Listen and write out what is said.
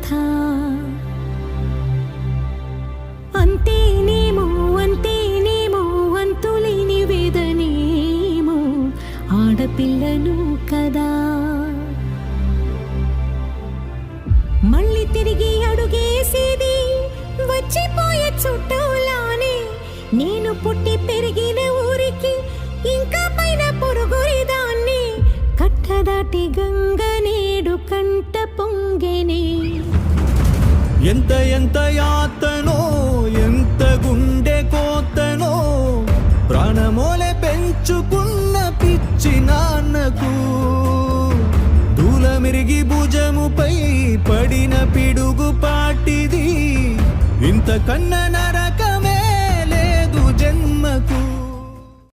బాధ. అంతేనేమో అంతేనేమో అంతులేని వేదనేమో ఆడపిల్లను కదా. మళ్ళీ తిరిగి అడుగేసేది వచ్చిపోయే చుట్టూలానే. నేను పుట్టి పెరిగిన ఊరికి ఇంకా పైన పొరుగురిదాన్ని. కట్టదాటి గంగ నేడు కంట పొంగెనే. ఎంత ఎంత యాతనో ఎంత గుండె కోతనో ప్రాణమోలే పెంచుకున్న పిచ్చి నాన్నకు. దూలమిరిగి భుజముపై పడిన పిడుగు పాటిది ఇంత కన్న నరక